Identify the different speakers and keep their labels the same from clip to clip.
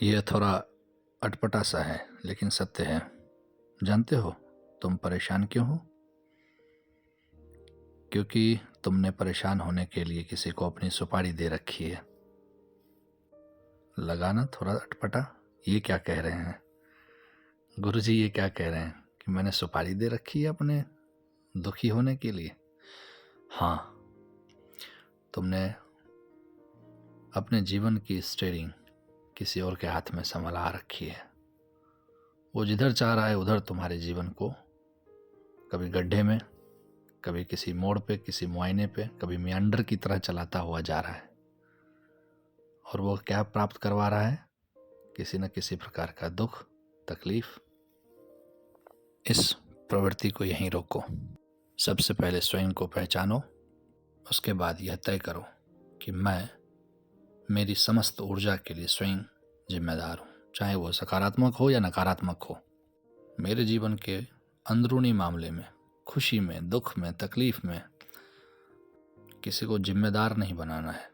Speaker 1: यह थोड़ा अटपटा सा है लेकिन सत्य है। जानते हो तुम परेशान क्यों हो? क्योंकि तुमने परेशान होने के लिए किसी को अपनी सुपारी दे रखी है। लगा ना थोड़ा अटपटा? ये क्या कह रहे हैं गुरुजी, ये क्या कह रहे हैं कि मैंने सुपारी दे रखी है अपने दुखी होने के लिए? हाँ, तुमने अपने जीवन की स्टीयरिंग किसी और के हाथ में संभला रखी है। वो जिधर चाह रहा है उधर तुम्हारे जीवन को, कभी गड्ढे में, कभी किसी मोड़ पे, किसी मुआयने पे, कभी मियांडर की तरह चलाता हुआ जा रहा है। और वो क्या प्राप्त करवा रहा है? किसी न किसी प्रकार का दुख, तकलीफ। इस प्रवृत्ति को यहीं रोको। सबसे पहले स्वयं को पहचानो, उसके बाद यह तय करो कि मैं मेरी समस्त ऊर्जा के लिए स्वयं जिम्मेदार हूँ, चाहे वो सकारात्मक हो या नकारात्मक हो। मेरे जीवन के अंदरूनी मामले में, खुशी में, दुख में, तकलीफ में किसी को जिम्मेदार नहीं बनाना है,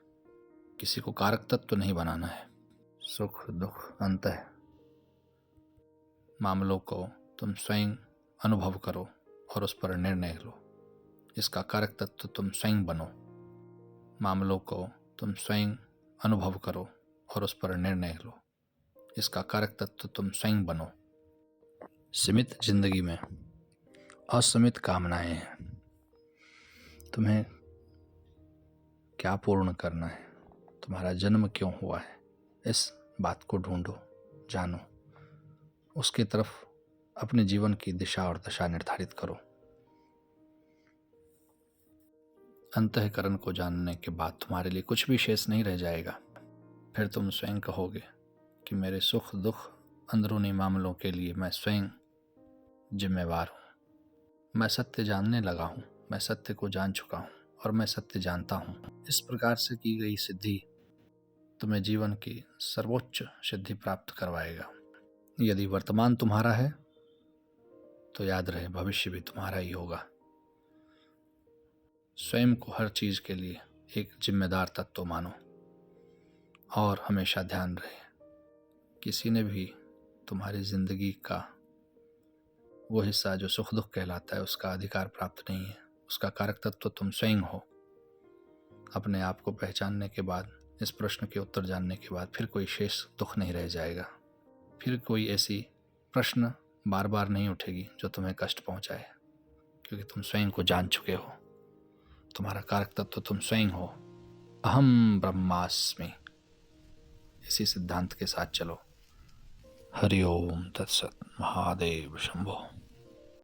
Speaker 1: किसी को कारक तत्व नहीं बनाना है। सुख दुख अंतः मामलों को तुम स्वयं अनुभव करो और उस पर निर्णय लो। इसका कारक तत्व तुम स्वयं बनो। मामलों को तुम स्वयं अनुभव करो और उस पर निर्णय लो। इसका कारक तत्व तुम स्वयं बनो। सीमित जिंदगी में असीमित कामनाएं हैं। तुम्हें क्या पूर्ण करना है, तुम्हारा जन्म क्यों हुआ है, इस बात को ढूंढो, जानो, उसकी तरफ अपने जीवन की दिशा और दशा निर्धारित करो। अंतःकरण को जानने के बाद तुम्हारे लिए कुछ भी शेष नहीं रह जाएगा। फिर तुम स्वयं कहोगे कि मेरे सुख दुख अंदरूनी मामलों के लिए मैं स्वयं जिम्मेवार हूँ। मैं सत्य जानने लगा हूँ, मैं सत्य को जान चुका हूँ और मैं सत्य जानता हूँ। इस प्रकार से की गई सिद्धि तुम्हें जीवन की सर्वोच्च सिद्धि प्राप्त करवाएगा। यदि वर्तमान तुम्हारा है तो याद रहे भविष्य भी तुम्हारा ही होगा। स्वयं को हर चीज के लिए एक जिम्मेदार तत्व मानो और हमेशा ध्यान रहे किसी ने भी तुम्हारी जिंदगी का वो हिस्सा जो सुख दुख कहलाता है उसका अधिकार प्राप्त नहीं है। उसका कारक तत्व तुम स्वयं हो। अपने आप को पहचानने के बाद, इस प्रश्न के उत्तर जानने के बाद फिर कोई शेष दुख नहीं रह जाएगा। फिर कोई ऐसी प्रश्न बार बार नहीं उठेगी जो तुम्हें कष्ट पहुंचाए, क्योंकि तुम स्वयं को जान चुके हो। तुम्हारा कारक तत्व तुम स्वयं हो। अहम ब्रह्मास्मि, इसी सिद्धांत के साथ चलो। हरि ओम तत्सत। महादेव शंभो।